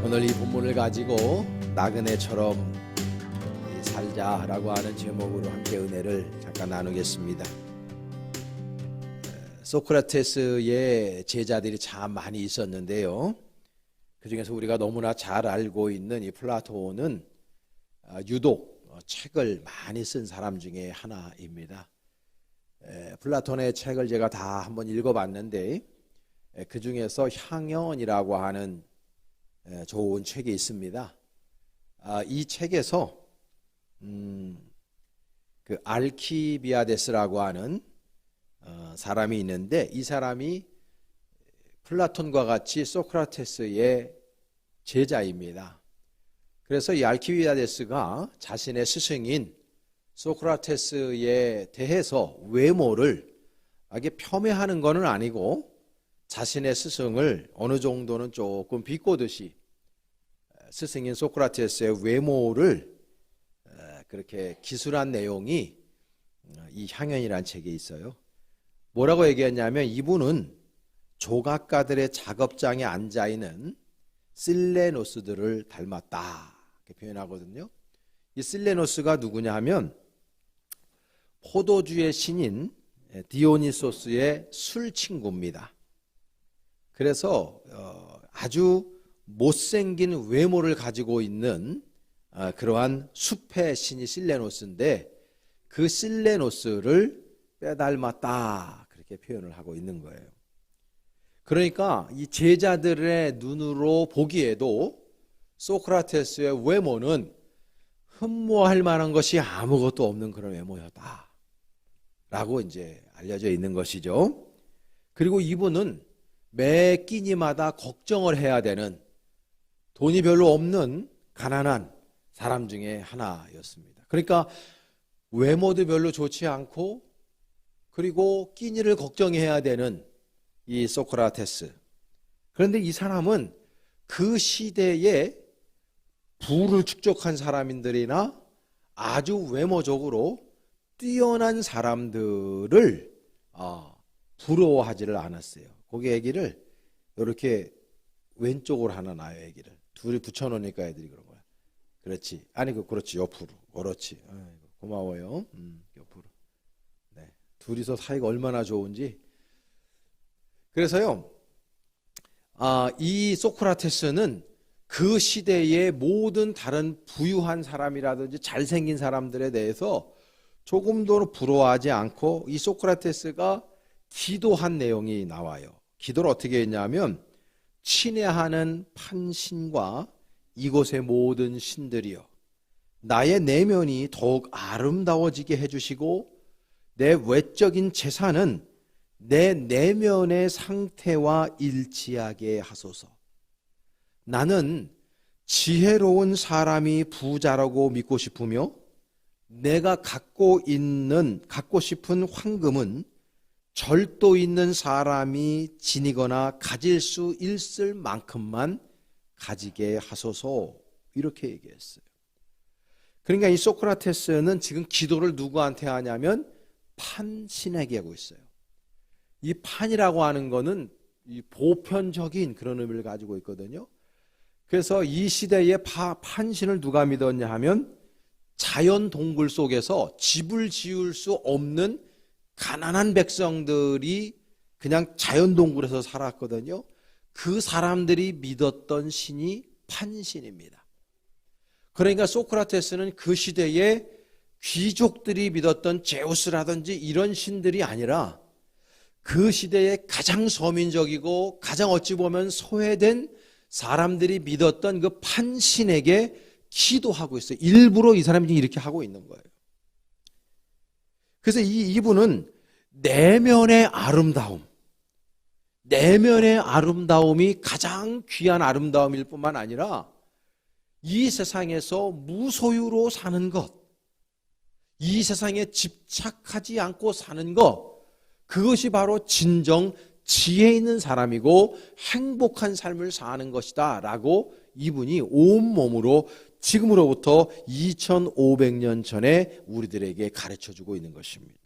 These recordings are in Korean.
오늘 이 본문을 가지고 나그네처럼 살자라고 하는 제목으로 함께 은혜를 잠깐 나누겠습니다. 소크라테스의 제자들이 참 많이 있었는데요. 그 중에서 우리가 너무나 잘 알고 있는 이 플라톤은 유독 책을 많이 쓴 사람 중에 하나입니다. 플라톤의 책을 제가 다 한번 읽어봤는데 그 중에서 향연이라고 하는 좋은 책이 있습니다. 이 책에서 그 알키비아데스라고 하는 사람이 있는데, 이 사람이 플라톤과 같이 소크라테스의 제자입니다. 그래서 이 알키비아데스가 자신의 스승인 소크라테스에 대해서 외모를 이게 폄훼하는 것은 아니고 자신의 스승을 어느 정도는 조금 비꼬듯이 스승인 소크라테스의 외모를 그렇게 기술한 내용이 이 향연이라는 책에 있어요. 뭐라고 얘기했냐면, 이분은 조각가들의 작업장에 앉아있는 실레노스들을 닮았다 이렇게 표현하거든요. 이 실레노스가 누구냐 하면 포도주의 신인 디오니소스의 술 친구입니다. 그래서 아주 못생긴 외모를 가지고 있는 그러한 숲의 신이 실레노스인데, 그 실레노스를 빼닮았다 그렇게 표현을 하고 있는 거예요. 그러니까 이 제자들의 눈으로 보기에도 소크라테스의 외모는 흠모할 만한 것이 아무것도 없는 그런 외모였다 라고 이제 알려져 있는 것이죠. 그리고 이분은 매 끼니마다 걱정을 해야 되는 돈이 별로 없는 가난한 사람 중에 하나였습니다. 그러니까 외모도 별로 좋지 않고, 그리고 끼니를 걱정해야 되는 이 소크라테스. 그런데 이 사람은 그 시대에 부를 축적한 사람들이나 아주 외모적으로 뛰어난 사람들을 부러워하지를 않았어요. 거기 애기를 이렇게 왼쪽으로 하나 놔요. 애기를 둘이 붙여놓으니까 애들이 그런 거야. 그렇지. 아니 그렇지. 옆으로. 그렇지. 아이고, 고마워요. 옆으로. 네. 둘이서 사이가 얼마나 좋은지. 그래서요, 이 소크라테스는 그 시대의 모든 다른 부유한 사람이라든지 잘생긴 사람들에 대해서 조금도 부러워하지 않고, 이 소크라테스가 기도한 내용이 나와요. 기도를 어떻게 했냐면, 친애하는 판신과 이곳의 모든 신들이여, 나의 내면이 더욱 아름다워지게 해주시고 내 외적인 재산은 내 내면의 상태와 일치하게 하소서. 나는 지혜로운 사람이 부자라고 믿고 싶으며, 내가 갖고 싶은 황금은 절도 있는 사람이 지니거나 가질 수 있을 만큼만 가지게 하소서. 이렇게 얘기했어요. 그러니까 이 소크라테스는 지금 기도를 누구한테 하냐면 판신에게 하고 있어요. 이 판이라고 하는 거는 이 보편적인 그런 의미를 가지고 있거든요. 그래서 이 시대의 판신을 누가 믿었냐 하면, 자연 동굴 속에서 집을 지을 수 없는 가난한 백성들이 그냥 자연 동굴에서 살았거든요. 그 사람들이 믿었던 신이 판신입니다. 그러니까 소크라테스는 그 시대에 귀족들이 믿었던 제우스라든지 이런 신들이 아니라 그 시대에 가장 서민적이고 가장 어찌 보면 소외된 사람들이 믿었던 그 판신에게 기도하고 있어요. 일부러 이 사람이 이렇게 하고 있는 거예요. 그래서 이분은 내면의 아름다움이 가장 귀한 아름다움일 뿐만 아니라 이 세상에서 무소유로 사는 것, 이 세상에 집착하지 않고 사는 것, 그것이 바로 진정 지혜 있는 사람이고 행복한 삶을 사는 것이다 라고 이분이 온몸으로 지금으로부터 2500년 전에 우리들에게 가르쳐주고 있는 것입니다.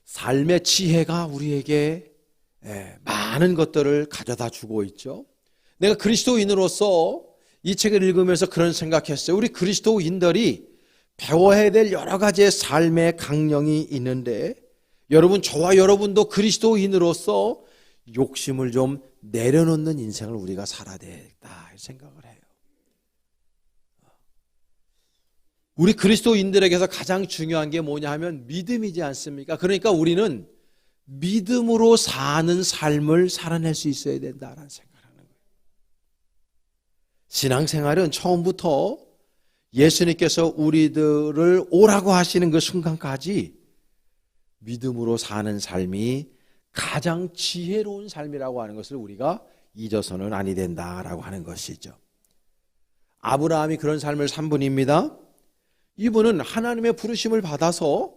삶의 지혜가 우리에게 많은 것들을 가져다 주고 있죠. 내가 그리스도인으로서 이 책을 읽으면서 그런 생각했어요. 우리 그리스도인들이 배워야 될 여러 가지의 삶의 강령이 있는데 여러분, 저와 여러분도 그리스도인으로서 욕심을 좀 내려놓는 인생을 우리가 살아야 되겠다 생각을 해요. 우리 그리스도인들에게서 가장 중요한 게 뭐냐 하면 믿음이지 않습니까? 그러니까 우리는 믿음으로 사는 삶을 살아낼 수 있어야 된다라는 생각을 하는 거예요. 신앙생활은 처음부터 예수님께서 우리들을 오라고 하시는 그 순간까지 믿음으로 사는 삶이 가장 지혜로운 삶이라고 하는 것을 우리가 잊어서는 아니 된다라고 하는 것이죠. 아브라함이 그런 삶을 산 분입니다. 이분은 하나님의 부르심을 받아서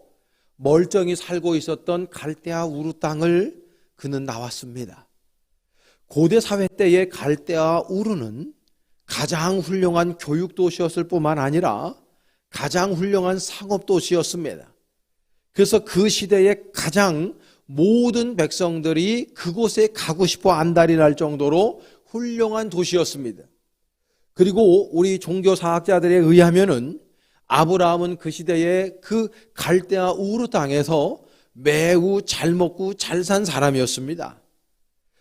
멀쩡히 살고 있었던 갈대아 우르 땅을 그는 나왔습니다. 고대 사회 때의 갈대아 우르는 가장 훌륭한 교육 도시였을 뿐만 아니라 가장 훌륭한 상업 도시였습니다. 그래서 그 시대에 가장 모든 백성들이 그곳에 가고 싶어 안달이 날 정도로 훌륭한 도시였습니다. 그리고 우리 종교사학자들에 의하면은 아브라함은 그 시대에 그 갈대아 우르 땅에서 매우 잘 먹고 잘 산 사람이었습니다.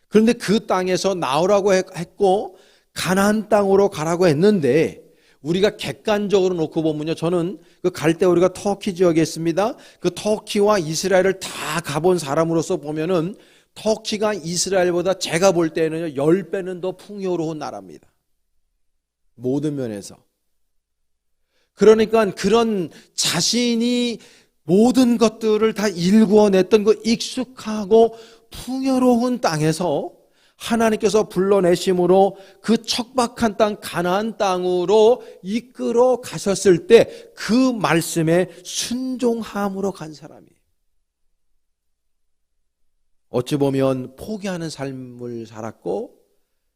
그런데 그 땅에서 나오라고 했고 가나안 땅으로 가라고 했는데 우리가 객관적으로 놓고 보면요, 저는 그 갈대아 우리가 터키 지역에 있습니다. 그 터키와 이스라엘을 다 가본 사람으로서 보면은 터키가 이스라엘보다 제가 볼 때는요 10배는 더 풍요로운 나라입니다. 모든 면에서. 그러니까 그런 자신이 모든 것들을 다 일구어냈던 그 익숙하고 풍요로운 땅에서 하나님께서 불러내심으로 그 척박한 땅 가나안 땅으로 이끌어 가셨을 때 그 말씀에 순종함으로 간 사람이에요. 어찌 보면 포기하는 삶을 살았고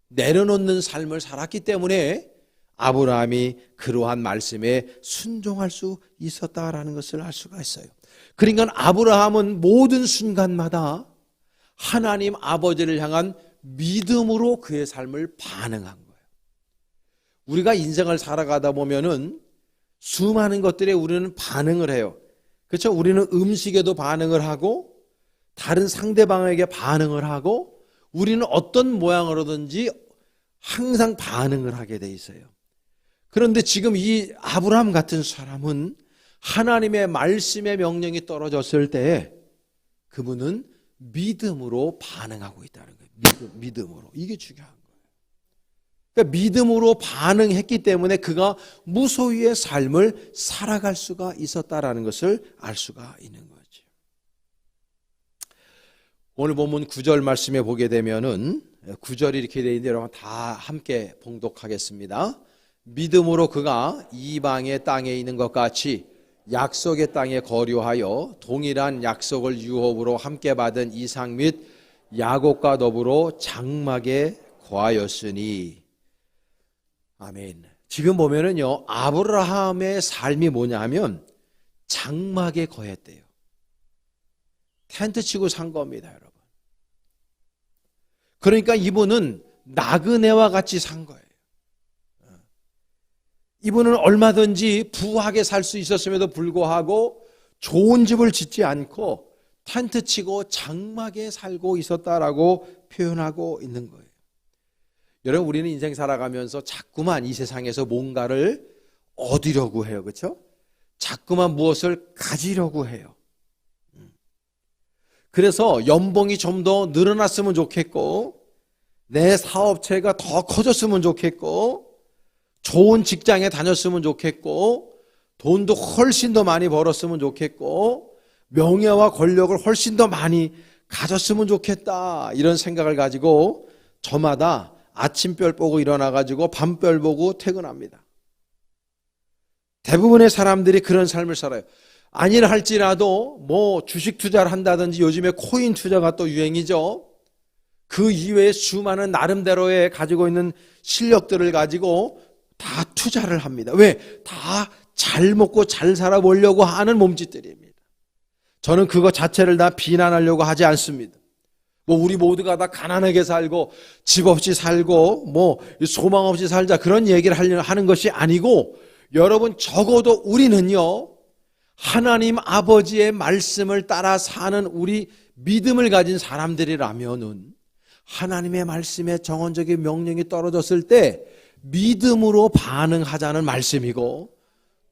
내려놓는 삶을 살았기 때문에 아브라함이 그러한 말씀에 순종할 수 있었다라는 것을 알 수가 있어요. 그러니까 아브라함은 모든 순간마다 하나님 아버지를 향한 믿음으로 그의 삶을 반응한 거예요. 우리가 인생을 살아가다 보면은 수많은 것들에 우리는 반응을 해요. 그렇죠? 우리는 음식에도 반응을 하고 다른 상대방에게 반응을 하고 우리는 어떤 모양으로든지 항상 반응을 하게 돼 있어요. 그런데 지금 이 아브라함 같은 사람은 하나님의 말씀의 명령이 떨어졌을 때 그분은 믿음으로 반응하고 있다는 거예요. 믿음으로. 이게 중요한 거예요. 그러니까 믿음으로 반응했기 때문에 그가 무소유의 삶을 살아갈 수가 있었다라는 것을 알 수가 있는 거죠. 오늘 본문 9절 말씀에 보게 되면은 9절이 이렇게 되어 있는데 여러분 다 함께 봉독하겠습니다. 믿음으로 그가 이방의 땅에 있는 것 같이 약속의 땅에 거류하여 동일한 약속을 유업으로 함께 받은 이삭 및 야곱과 더불어 장막에 거하였으니. 아멘. 지금 보면은요 아브라함의 삶이 뭐냐 하면 장막에 거했대요. 텐트 치고 산 겁니다, 여러분. 그러니까 이분은 나그네와 같이 산 거예요. 이분은 얼마든지 부하게 살 수 있었음에도 불구하고 좋은 집을 짓지 않고 텐트 치고 장막에 살고 있었다라고 표현하고 있는 거예요. 여러분, 우리는 인생 살아가면서 자꾸만 이 세상에서 뭔가를 얻으려고 해요. 그렇죠? 자꾸만 무엇을 가지려고 해요. 그래서 연봉이 좀 더 늘어났으면 좋겠고 내 사업체가 더 커졌으면 좋겠고 좋은 직장에 다녔으면 좋겠고 돈도 훨씬 더 많이 벌었으면 좋겠고 명예와 권력을 훨씬 더 많이 가졌으면 좋겠다, 이런 생각을 가지고 저마다 아침별 보고 일어나가지고 밤별 보고 퇴근합니다. 대부분의 사람들이 그런 삶을 살아요. 아니라 할지라도 뭐 주식 투자를 한다든지 요즘에 코인 투자가 또 유행이죠. 그 이외에 수많은 나름대로의 가지고 있는 실력들을 가지고 다 투자를 합니다. 왜? 다 잘 먹고 잘 살아보려고 하는 몸짓들입니다. 저는 그거 자체를 다 비난하려고 하지 않습니다. 우리 모두가 다 가난하게 살고 집 없이 살고 소망 없이 살자 그런 얘기를 하는 것이 아니고, 여러분 적어도 우리는요 하나님 아버지의 말씀을 따라 사는 우리 믿음을 가진 사람들이라면은 하나님의 말씀에 정언적인 명령이 떨어졌을 때 믿음으로 반응하자는 말씀이고,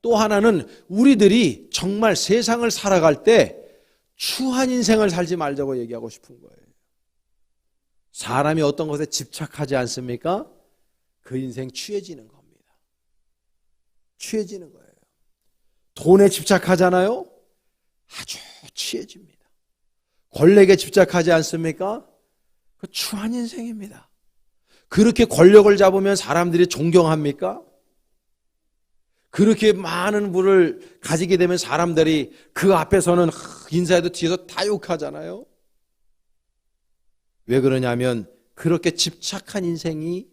또 하나는 우리들이 정말 세상을 살아갈 때 추한 인생을 살지 말자고 얘기하고 싶은 거예요. 사람이 어떤 것에 집착하지 않습니까? 그 인생 취해지는 겁니다. 취해지는 거예요. 돈에 집착하잖아요? 아주 취해집니다. 권력에 집착하지 않습니까? 그 추한 인생입니다. 그렇게 권력을 잡으면 사람들이 존경합니까? 그렇게 많은 부를 가지게 되면 사람들이 그 앞에서는 인사해도 뒤에서 다 욕하잖아요. 왜 그러냐면 그렇게 집착한 인생이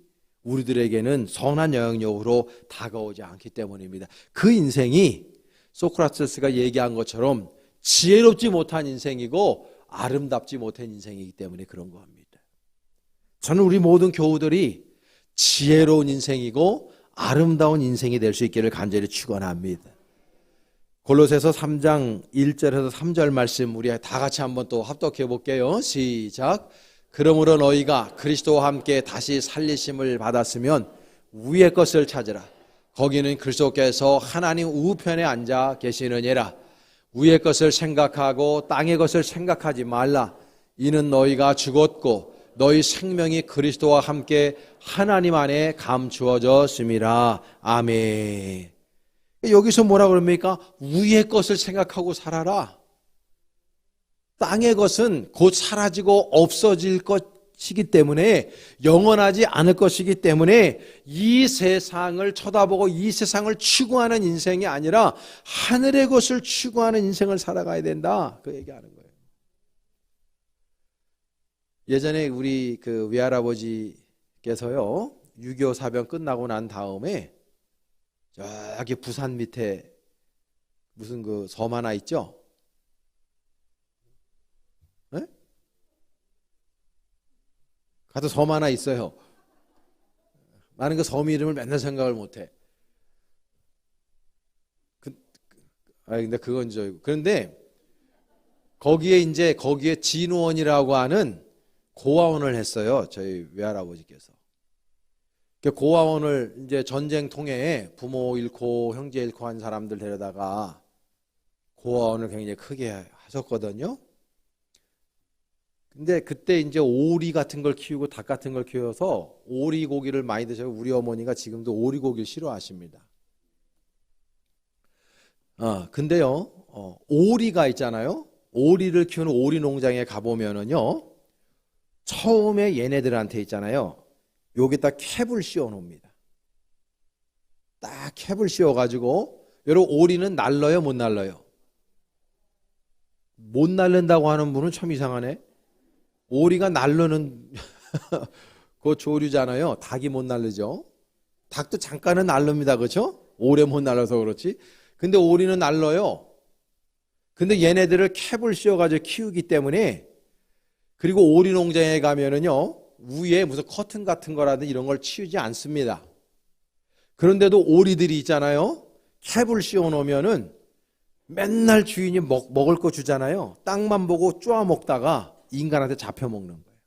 우리들에게는 선한 영향력으로 다가오지 않기 때문입니다. 그 인생이 소크라테스가 얘기한 것처럼 지혜롭지 못한 인생이고 아름답지 못한 인생이기 때문에 그런 겁니다. 저는 우리 모든 교우들이 지혜로운 인생이고 아름다운 인생이 될 수 있기를 간절히 축원합니다. 골로새서 3장 1절에서 3절 말씀 우리 다 같이 한번 또 합독해 볼게요. 시작. 그러므로 너희가 그리스도와 함께 다시 살리심을 받았으면 위의 것을 찾으라. 거기는 그리스도께서 하나님 우편에 앉아 계시느니라. 위의 것을 생각하고 땅의 것을 생각하지 말라. 이는 너희가 죽었고 너희 생명이 그리스도와 함께 하나님 안에 감추어졌음이라. 아멘. 여기서 뭐라 그럽니까? 위의 것을 생각하고 살아라. 땅의 것은 곧 사라지고 없어질 것이기 때문에, 영원하지 않을 것이기 때문에 이 세상을 쳐다보고 이 세상을 추구하는 인생이 아니라 하늘의 것을 추구하는 인생을 살아가야 된다. 그 얘기하는 거예요. 예전에 우리 그 외할아버지께서요 6.25 사변 끝나고 난 다음에 저기 부산 밑에 무슨 그 섬 하나 있죠? 네? 가도 섬 하나 있어요. 나는 그 섬 이름을 맨날 생각을 못해. 근데 그건 그런데 거기에 진호원이라고 하는 고아원을 했어요. 저희 외할아버지께서. 고아원을 이제 전쟁 통해 부모 잃고 형제 잃고 한 사람들 데려다가 고아원을 굉장히 크게 하셨거든요. 근데 그때 이제 오리 같은 걸 키우고 닭 같은 걸 키워서 오리 고기를 많이 드셔서 우리 어머니가 지금도 오리 고기를 싫어하십니다. 근데요, 오리가 있잖아요. 오리를 키우는 오리 농장에 가보면은요, 처음에 얘네들한테 있잖아요, 여기다 캡을 씌워 놓습니다. 딱 캡을 씌워 가지고, 여러분 오리는 날러요, 못 날러요? 못 날른다고 하는 분은 참 이상하네. 오리가 날르는 그 조류잖아요. 닭이 못 날르죠. 닭도 잠깐은 날릅니다, 그렇죠? 오래 못 날라서 그렇지. 근데 오리는 날러요. 근데 얘네들을 캡을 씌워 가지고 키우기 때문에, 그리고 오리 농장에 가면은요, 위에 무슨 커튼 같은 거라든지 이런 걸 치우지 않습니다. 그런데도 오리들이 있잖아요, 캡을 씌워 놓으면은 맨날 주인이 먹을 거 주잖아요. 땅만 보고 쪼아 먹다가 인간한테 잡혀 먹는 거예요.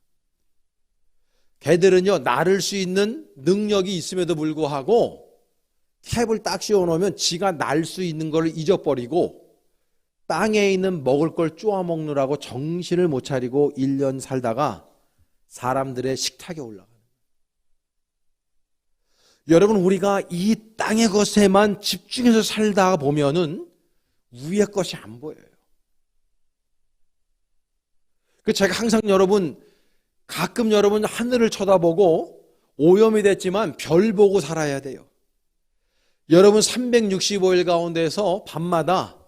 걔들은요, 나를 수 있는 능력이 있음에도 불구하고 캡을 딱 씌워 놓으면 지가 날 수 있는 걸 잊어버리고 땅에 있는 먹을 걸 쪼아 먹느라고 정신을 못 차리고 1년 살다가 사람들의 식탁에 올라가는 거예요. 여러분, 우리가 이 땅의 것에만 집중해서 살다 보면은 위의 것이 안 보여요. 제가 항상 가끔 여러분 하늘을 쳐다보고 오염이 됐지만 별 보고 살아야 돼요. 여러분 365일 가운데서 밤마다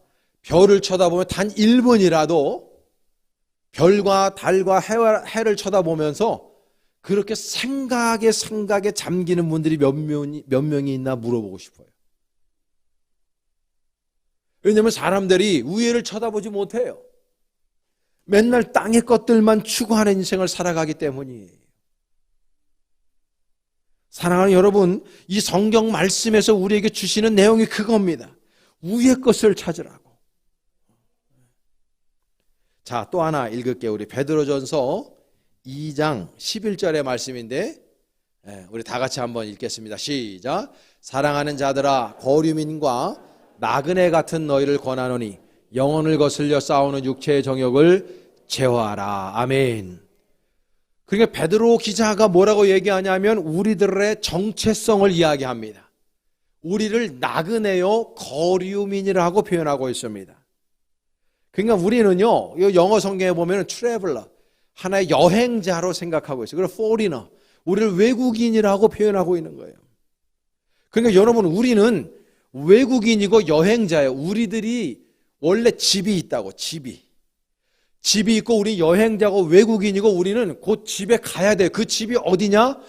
별을 쳐다보면 단 1분이라도 별과 달과 해를 쳐다보면서 그렇게 생각에 잠기는 분들이 몇 명이 있나 물어보고 싶어요. 왜냐하면 사람들이 위에를 쳐다보지 못해요. 맨날 땅의 것들만 추구하는 인생을 살아가기 때문이에요. 사랑하는 여러분, 이 성경 말씀에서 우리에게 주시는 내용이 그겁니다. 위의 것을 찾으라고. 자, 또 하나 읽을게요. 우리 베드로전서 2장 11절의 말씀인데 우리 다 같이 한번 읽겠습니다. 시작. 사랑하는 자들아, 거류민과 나그네 같은 너희를 권하노니 영혼을 거슬려 싸우는 육체의 정욕을 제어하라. 아멘. 그러니까 베드로 기자가 뭐라고 얘기하냐면 우리들의 정체성을 이야기합니다. 우리를 나그네요 거류민이라고 표현하고 있습니다. 그러니까 우리는요, 영어 성경에 보면 트래블러, 하나의 여행자로 생각하고 있어요. 그리고 foreigner, 우리를 외국인이라고 표현하고 있는 거예요. 그러니까 여러분, 우리는 외국인이고 여행자예요. 우리들이 원래 집이 있다고. 집이 있고 우리 여행자고 외국인이고 우리는 곧 집에 가야 돼요. 그 집이 어디냐?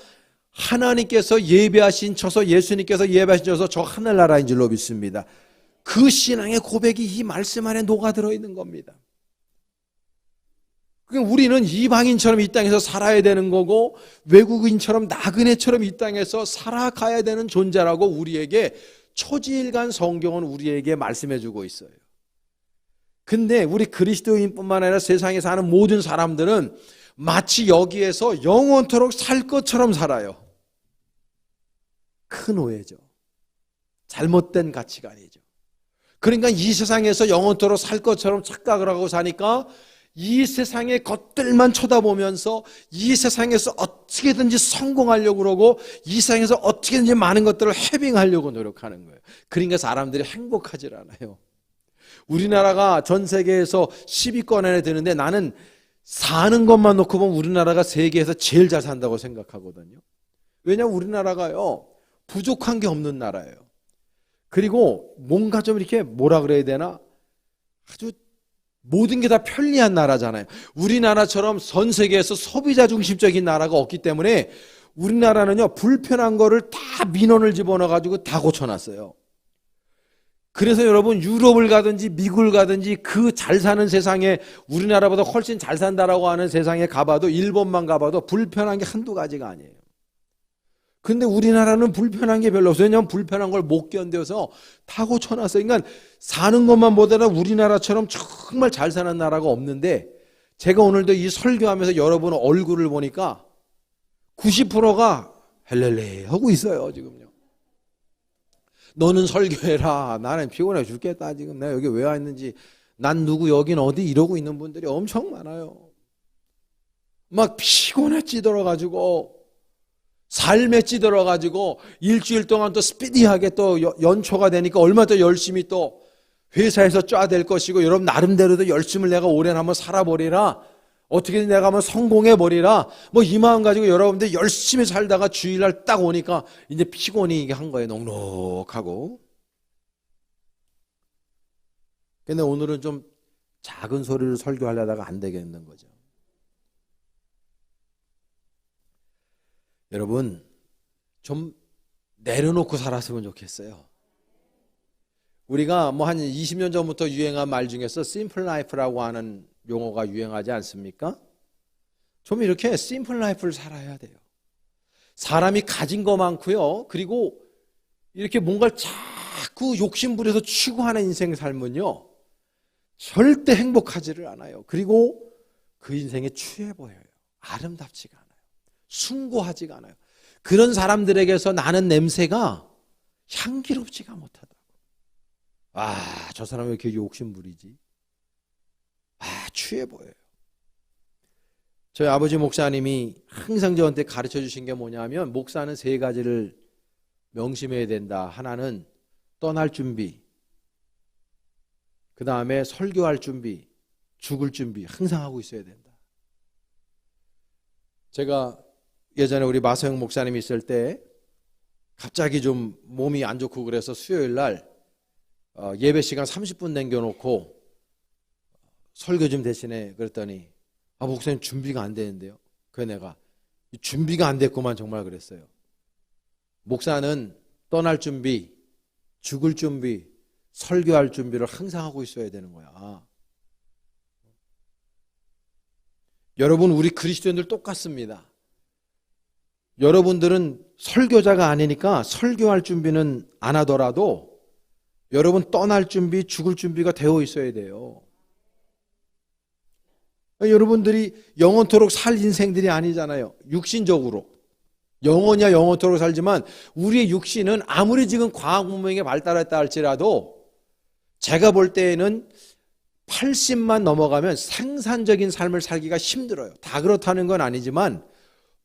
하나님께서 예배하신 처소, 예수님께서 예배하신 처소, 저 하늘나라인 줄로 믿습니다. 그 신앙의 고백이 이 말씀 안에 녹아들어 있는 겁니다. 그러니까 우리는 이방인처럼 이 땅에서 살아야 되는 거고 외국인처럼 나그네처럼 이 땅에서 살아가야 되는 존재라고 우리에게 초지일간 성경은 우리에게 말씀해 주고 있어요. 근데 우리 그리스도인뿐만 아니라 세상에 사는 모든 사람들은 마치 여기에서 영원토록 살 것처럼 살아요. 큰 오해죠. 잘못된 가치관이죠. 그러니까 이 세상에서 영원토록 살 것처럼 착각을 하고 사니까 이 세상의 것들만 쳐다보면서 이 세상에서 어떻게든지 성공하려고 그러고 이 세상에서 어떻게든지 많은 것들을 해빙하려고 노력하는 거예요. 그러니까 사람들이 행복하지 않아요. 우리나라가 전 세계에서 10위권 안에 드는데 나는 사는 것만 놓고 보면 우리나라가 세계에서 제일 잘 산다고 생각하거든요. 왜냐하면 우리나라가요, 부족한 게 없는 나라예요. 그리고 뭔가 좀 이렇게 뭐라 그래야 되나, 아주 모든 게 다 편리한 나라잖아요. 우리나라처럼 전 세계에서 소비자 중심적인 나라가 없기 때문에 우리나라는요, 불편한 거를 다 민원을 집어넣어가지고 다 고쳐놨어요. 그래서 여러분, 유럽을 가든지 미국을 가든지 그 잘 사는 세상에 우리나라보다 훨씬 잘 산다라고 하는 세상에 가봐도, 일본만 가봐도 불편한 게 한두 가지가 아니에요. 근데 우리나라는 불편한 게 별로 없어요. 왜냐하면 불편한 걸 못 견뎌서 다 고쳐놨어요. 그러니까 사는 것만 보다는 우리나라처럼 정말 잘 사는 나라가 없는데, 제가 오늘도 이 설교하면서 여러분 얼굴을 보니까 90%가 헬렐레 하고 있어요. 지금요. 너는 설교해라. 나는 피곤해 죽겠다. 지금 내가 여기 왜 왔는지, 난 누구, 여긴 어디, 이러고 있는 분들이 엄청 많아요. 막 피곤해 찌들어가지고, 삶에 찌들어가지고 일주일 동안 또 스피디하게 또 연초가 되니까 얼마나 더 열심히 또 회사에서 쫙될 것이고, 여러분 나름대로도 열심을 내가 올해 한번 살아버리라, 어떻게든 내가 한번 성공해버리라, 뭐 이 마음 가지고 여러분들 열심히 살다가 주일날 딱 오니까 이제 피곤이 한 거예요. 넉넉하고. 근데 오늘은 좀 작은 소리로 설교하려다가 안 되겠는 거죠. 여러분, 좀 내려놓고 살았으면 좋겠어요. 우리가 뭐 한 20년 전부터 유행한 말 중에서 simple life라고 하는 용어가 유행하지 않습니까? 좀 이렇게 심플 라이프를 살아야 돼요. 사람이 가진 거 많고요. 그리고 이렇게 뭔가를 자꾸 욕심부려서 추구하는 인생 삶은요, 절대 행복하지를 않아요. 그리고 그 인생에 추해 보여요. 아름답지가 않아요. 숭고하지가 않아요. 그런 사람들에게서 나는 냄새가 향기롭지가 못하다고. 아, 저 사람이 왜 이렇게 욕심부리지? 아, 취해 보여요. 저희 아버지 목사님이 항상 저한테 가르쳐 주신 게 뭐냐면, 목사는 세 가지를 명심해야 된다. 하나는 떠날 준비, 그 다음에 설교할 준비, 죽을 준비 항상 하고 있어야 된다. 제가 예전에 우리 마서영 목사님이 있을 때 갑자기 좀 몸이 안 좋고 그래서 수요일 날 예배 시간 30분 남겨놓고 설교 좀 대신에 그랬더니 아, 목사님 준비가 안 되는데요. 그래 내가 준비가 안 됐구만 정말 그랬어요. 목사는 떠날 준비, 죽을 준비, 설교할 준비를 항상 하고 있어야 되는 거야. 여러분, 우리 그리스도인들 똑같습니다. 여러분들은 설교자가 아니니까 설교할 준비는 안 하더라도 여러분 떠날 준비, 죽을 준비가 되어 있어야 돼요. 여러분들이 영원토록 살 인생들이 아니잖아요. 육신적으로. 영원이야 영원토록 살지만 우리의 육신은 아무리 지금 과학 문명이 발달했다 할지라도 제가 볼 때에는 80만 넘어가면 생산적인 삶을 살기가 힘들어요. 다 그렇다는 건 아니지만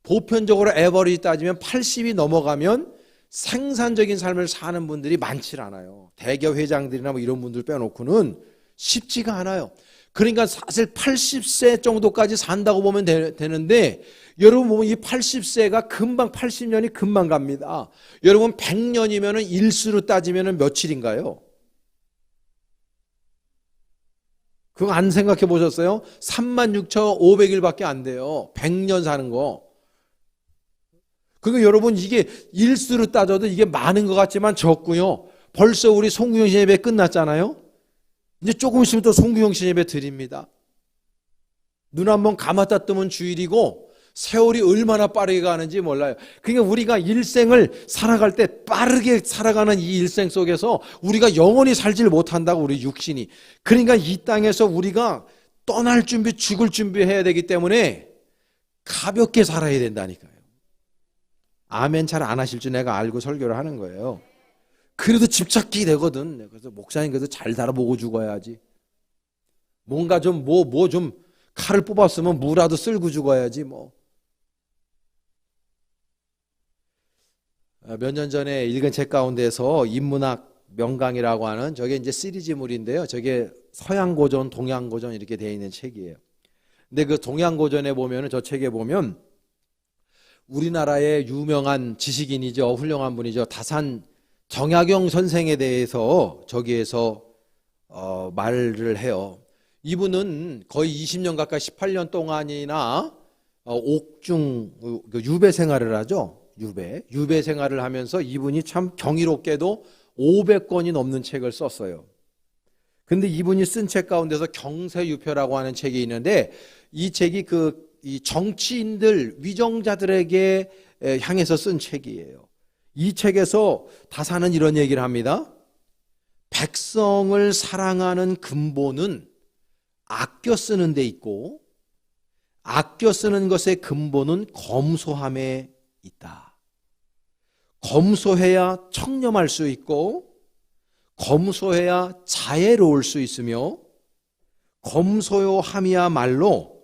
보편적으로 에버리지 따지면 80이 넘어가면 생산적인 삶을 사는 분들이 많지 않아요. 대기업 회장들이나 뭐 이런 분들 빼놓고는 쉽지가 않아요. 그러니까 사실 80세 정도까지 산다고 보면 되는데 여러분 보면 이 80세가 금방 80년이 금방 갑니다. 여러분 100년이면 일수로 따지면 며칠인가요? 그거 안 생각해 보셨어요? 36,500일밖에 안 돼요. 100년 사는 거. 그러니까 여러분 이게 일수로 따져도 이게 많은 것 같지만 적고요. 벌써 우리 송구영신 예배 끝났잖아요. 이제 조금 있으면 또 송구영신 예배 드립니다. 눈 한번 감았다 뜨면 주일이고 세월이 얼마나 빠르게 가는지 몰라요. 그러니까 우리가 일생을 살아갈 때 빠르게 살아가는 이 일생 속에서 우리가 영원히 살지를 못한다고 우리 육신이. 그러니까 이 땅에서 우리가 떠날 준비, 죽을 준비해야 되기 때문에 가볍게 살아야 된다니까요. 아멘 잘 안 하실 줄 내가 알고 설교를 하는 거예요. 그래도 집착이 되거든. 그래서 목사님 그래도 잘 달아보고 죽어야지. 뭔가 좀 좀 칼을 뽑았으면 무라도 쓸고 죽어야지 뭐. 몇 년 전에 읽은 책 가운데서 인문학 명강이라고 하는 저게 이제 시리즈물인데요. 저게 서양 고전, 동양 고전 이렇게 되어 있는 책이에요. 근데 그 동양 고전에 보면은 저 책에 보면 우리나라의 유명한 지식인이죠. 훌륭한 분이죠. 다산 정약용 선생에 대해서 저기에서 말을 해요. 이분은 거의 20년 가까이 18년 동안이나 옥중 유배 생활을 하죠. 유배 생활을 하면서 이분이 참 경이롭게도 500권이 넘는 책을 썼어요. 근데 이분이 쓴 책 가운데서 경세유표라고 하는 책이 있는데 이 책이 이 정치인들, 위정자들에게 향해서 쓴 책이에요. 이 책에서 다사는 이런 얘기를 합니다. 백성을 사랑하는 근본은 아껴 쓰는 데 있고 아껴 쓰는 것의 근본은 검소함에 있다. 검소해야 청렴할 수 있고 검소해야 자애로울 수 있으며 검소함이야말로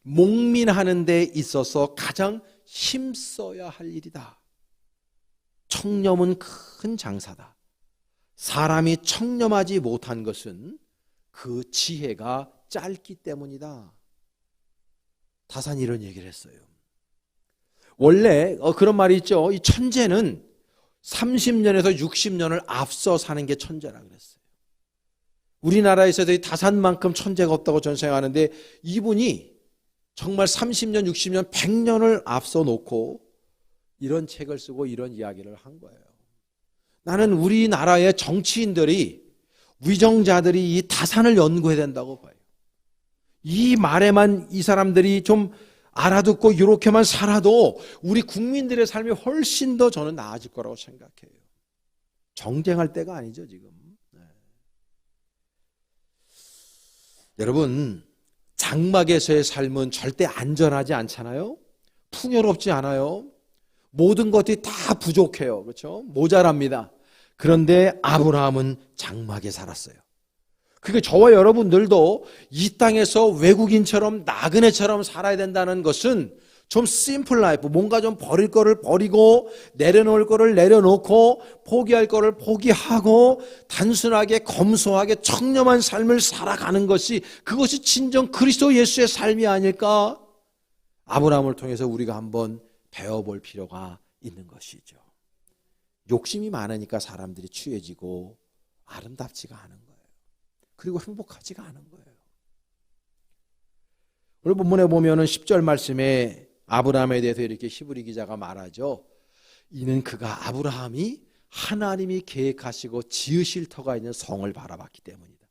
목민하는 데 있어서 가장 힘써야 할 일이다. 청렴은 큰 장사다. 사람이 청렴하지 못한 것은 그 지혜가 짧기 때문이다. 다산이 이런 얘기를 했어요. 원래 그런 말이 있죠. 이 천재는 30년에서 60년을 앞서 사는 게 천재라 그랬어요. 우리나라에서도 다산만큼 천재가 없다고 저는 생각하는데 이분이 정말 30년, 60년, 100년을 앞서 놓고 이런 책을 쓰고 이런 이야기를 한 거예요. 나는 우리나라의 정치인들이 위정자들이 이 다산을 연구해야 된다고 봐요. 이 말에만 이 사람들이 좀 알아듣고 이렇게만 살아도 우리 국민들의 삶이 훨씬 더 저는 나아질 거라고 생각해요. 정쟁할 때가 아니죠 지금. 네. 여러분 장막에서의 삶은 절대 안전하지 않잖아요. 풍요롭지 않아요. 모든 것들이 다 부족해요. 그렇죠? 모자랍니다. 그런데 아브라함은 장막에 살았어요. 그러니까 저와 여러분들도 이 땅에서 외국인처럼 나그네처럼 살아야 된다는 것은 좀 심플 라이프, 뭔가 좀 버릴 거를 버리고 내려놓을 거를 내려놓고 포기할 거를 포기하고 단순하게 검소하게 청렴한 삶을 살아가는 것이 그것이 진정 그리스도 예수의 삶이 아닐까? 아브라함을 통해서 우리가 한번 배워볼 필요가 있는 것이죠. 욕심이 많으니까 사람들이 취해지고 아름답지가 않은 거예요. 그리고 행복하지가 않은 거예요. 오늘 본문에 보면은 10절 말씀에 아브라함에 대해서 이렇게 히브리 기자가 말하죠. 이는 그가 아브라함이 하나님이 계획하시고 지으실 터가 있는 성을 바라봤기 때문이다.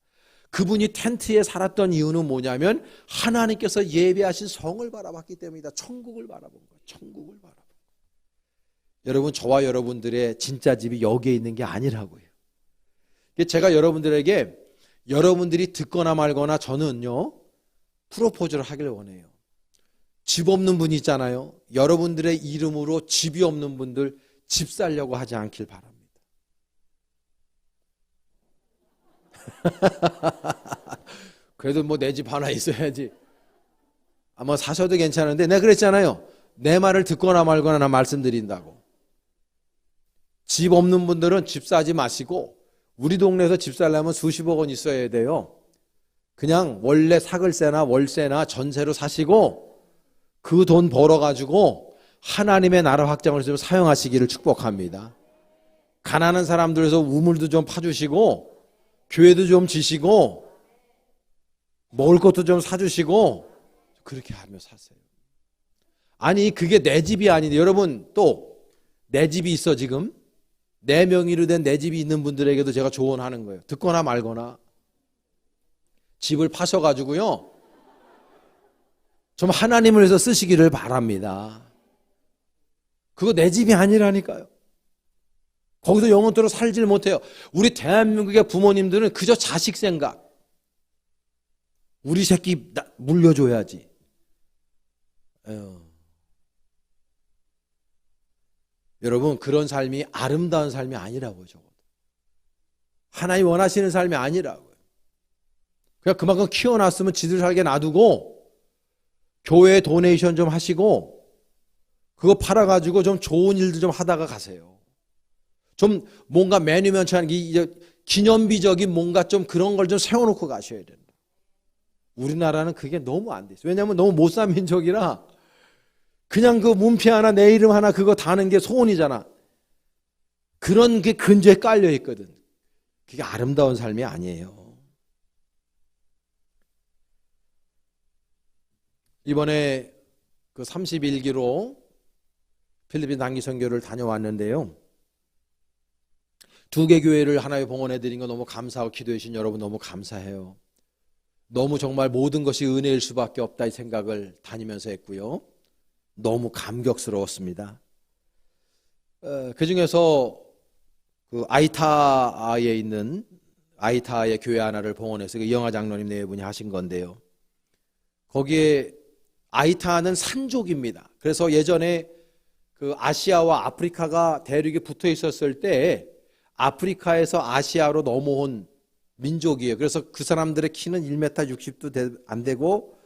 그분이 텐트에 살았던 이유는 뭐냐면 하나님께서 예배하신 성을 바라봤기 때문이다. 천국을 바라본 거예요. 천국을 바라본 거예요. 여러분, 저와 여러분들의 진짜 집이 여기에 있는 게 아니라고요. 제가 여러분들에게 여러분들이 듣거나 말거나 저는요 프로포즈를 하길 원해요. 집 없는 분 있잖아요. 여러분들의 이름으로 집이 없는 분들 집 살려고 하지 않길 바랍니다. 그래도 뭐 내 집 하나 있어야지. 아마 사셔도 괜찮은데 내가 그랬잖아요. 내 말을 듣거나 말거나 나 말씀드린다고. 집 없는 분들은 집 사지 마시고 우리 동네에서 집 살려면 수십억 원 있어야 돼요. 그냥 원래 사글세나 월세나 전세로 사시고 그 돈 벌어가지고 하나님의 나라 확장을 좀 사용하시기를 축복합니다. 가난한 사람들에서 우물도 좀 파주시고 교회도 좀 지시고 먹을 것도 좀 사주시고 그렇게 하며 사세요. 아니 그게 내 집이 아닌데 여러분 또 내 집이 있어 지금 내 명의로 된 내 집이 있는 분들에게도 제가 조언하는 거예요. 듣거나 말거나 집을 파셔가지고요 좀 하나님을 위해서 쓰시기를 바랍니다. 그거 내 집이 아니라니까요. 거기서 영원토록 살질 못해요. 우리 대한민국의 부모님들은 그저 자식 생각. 우리 새끼 물려줘야지. 여러분 그런 삶이 아름다운 삶이 아니라고요. 적어도. 하나님 원하시는 삶이 아니라고요. 그냥 그만큼 키워놨으면 지들 살게 놔두고 교회에 도네이션 좀 하시고 그거 팔아가지고 좀 좋은 일들 좀 하다가 가세요. 좀 뭔가 매니먼트한 기념비적인 뭔가 좀 그런 걸 좀 세워놓고 가셔야 된다. 우리나라는 그게 너무 안 돼 있어요. 왜냐하면 너무 못 산 민족이라 그냥 그 문패 하나 내 이름 하나 그거 다는 게 소원이잖아. 그런 게 근저에 깔려 있거든. 그게 아름다운 삶이 아니에요. 이번에 그 31기로 필리핀 단기 선교를 다녀왔는데요. 2개 교회를 하나에 봉헌해 드린 거 너무 감사하고 기도해 주신 여러분 너무 감사해요. 너무 정말 모든 것이 은혜일 수밖에 없다 이 생각을 다니면서 했고요. 너무 감격스러웠습니다. 그 중에서 그 아이타에 있는 아이타의 교회 하나를 봉헌해서 그 이영하 장로님 네 분이 하신 건데요. 거기에 아이타는 산족입니다. 그래서 예전에 그 아시아와 아프리카가 대륙이 붙어 있었을 때 아프리카에서 아시아로 넘어온 민족이에요. 그래서 그 사람들의 키는 1m 60도 안 되고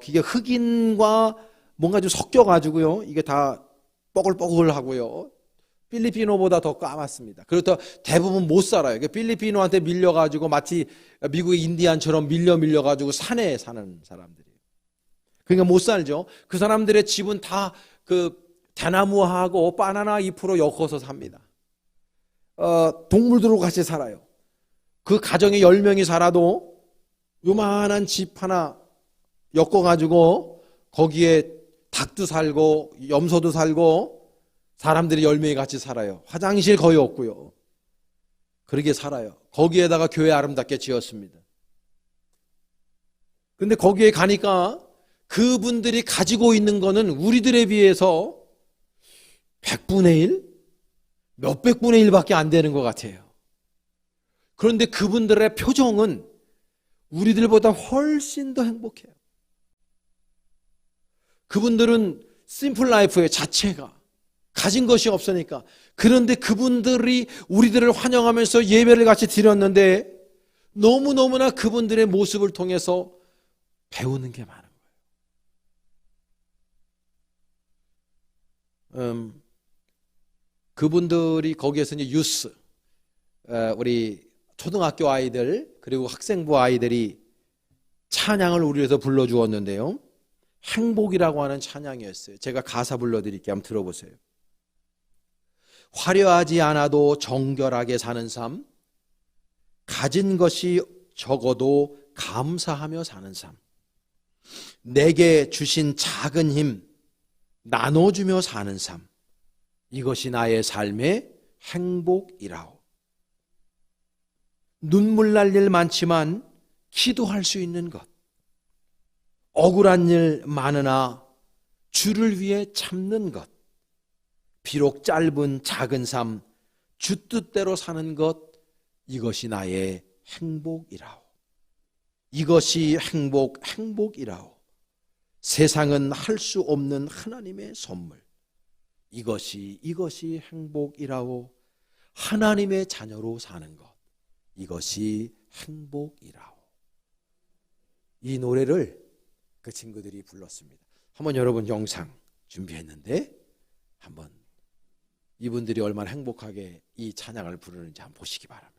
그게 흑인과 뭔가 좀 섞여가지고요. 이게 다 뻐글뻐글하고요. 필리핀어보다 더 까맣습니다. 그렇다 대부분 못 살아요. 필리핀어한테 밀려가지고 마치 미국의 인디안처럼 밀려가지고 산에 사는 사람들이에요. 그러니까 못 살죠. 그 사람들의 집은 다 그 대나무하고 바나나 잎으로 엮어서 삽니다. 동물들하고 같이 살아요. 그 가정에 10명이 살아도 요만한 집 하나 엮어가지고 거기에 닭도 살고 염소도 살고 사람들이 10명이 같이 살아요. 화장실 거의 없고요. 그렇게 살아요. 거기에다가 교회 아름답게 지었습니다. 근데 거기에 가니까 그분들이 가지고 있는 거는 우리들에 비해서 100분의 1? 몇백분의 1밖에 안 되는 것 같아요. 그런데 그분들의 표정은 우리들보다 훨씬 더 행복해요. 그분들은 심플 라이프의 자체가 가진 것이 없으니까. 그런데 그분들이 우리들을 환영하면서 예배를 같이 드렸는데 너무너무나 그분들의 모습을 통해서 배우는 게 많은 거예요. 그분들이 거기에서 이제 유스, 우리 초등학교 아이들 그리고 학생부 아이들이 찬양을 우리 위해서 불러주었는데요. 행복이라고 하는 찬양이었어요. 제가 가사 불러드릴게요. 한번 들어보세요. 화려하지 않아도 정결하게 사는 삶, 가진 것이 적어도 감사하며 사는 삶, 내게 주신 작은 힘 나눠주며 사는 삶, 이것이 나의 삶의 행복이라오. 눈물 날 일 많지만 기도할 수 있는 것, 억울한 일 많으나 주를 위해 참는 것, 비록 짧은 작은 삶 주 뜻대로 사는 것, 이것이 나의 행복이라오. 이것이 행복이라오. 세상은 할 수 없는 하나님의 선물, 이것이 행복이라오. 하나님의 자녀로 사는 것, 이것이 행복이라오. 이 노래를 그 친구들이 불렀습니다. 한번 여러분 영상 준비했는데 한번 이분들이 얼마나 행복하게 이 찬양을 부르는지 한번 보시기 바랍니다.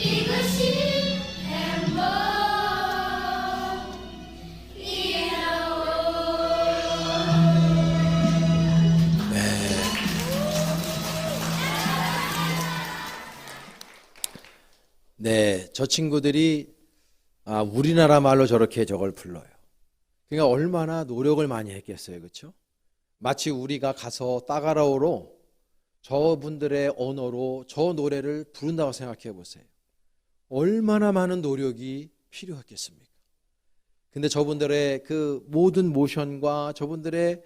이것이 네, 저 친구들이 우리나라 말로 저렇게 저걸 불러요. 그러니까 얼마나 노력을 많이 했겠어요, 그렇죠? 마치 우리가 가서 따가라오로 저분들의 언어로 저 노래를 부른다고 생각해 보세요. 얼마나 많은 노력이 필요했겠습니까? 근데 저분들의 그 모든 모션과 저분들의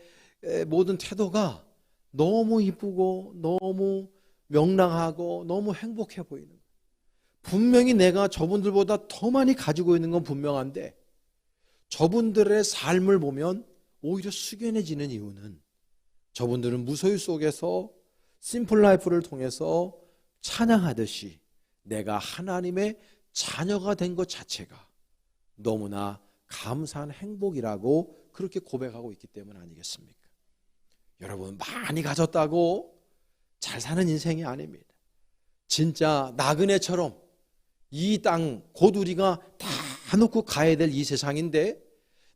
모든 태도가 너무 이쁘고 너무 명랑하고 너무 행복해 보이는 거예요. 분명히 내가 저분들보다 더 많이 가지고 있는 건 분명한데 저분들의 삶을 보면 오히려 숙연해지는 이유는 저분들은 무소유 속에서 심플 라이프를 통해서 찬양하듯이 내가 하나님의 자녀가 된 것 자체가 너무나 감사한 행복이라고 그렇게 고백하고 있기 때문 아니겠습니까? 여러분, 많이 가졌다고 잘 사는 인생이 아닙니다. 진짜 나그네처럼 이 땅 곧 우리가 다 놓고 가야 될 이 세상인데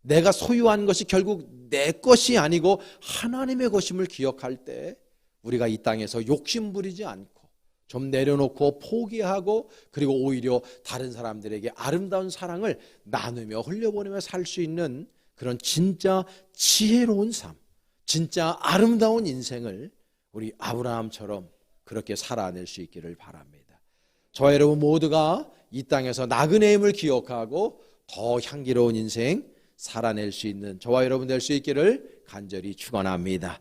내가 소유한 것이 결국 내 것이 아니고 하나님의 것임을 기억할 때 우리가 이 땅에서 욕심 부리지 않고 좀 내려놓고 포기하고 그리고 오히려 다른 사람들에게 아름다운 사랑을 나누며 흘려보내며 살 수 있는 그런 진짜 지혜로운 삶, 진짜 아름다운 인생을 우리 아브라함처럼 그렇게 살아낼 수 있기를 바랍니다. 저와 여러분 모두가 이 땅에서 나그네임을 기억하고 더 향기로운 인생 살아낼 수 있는 저와 여러분 될 수 있기를 간절히 축원합니다.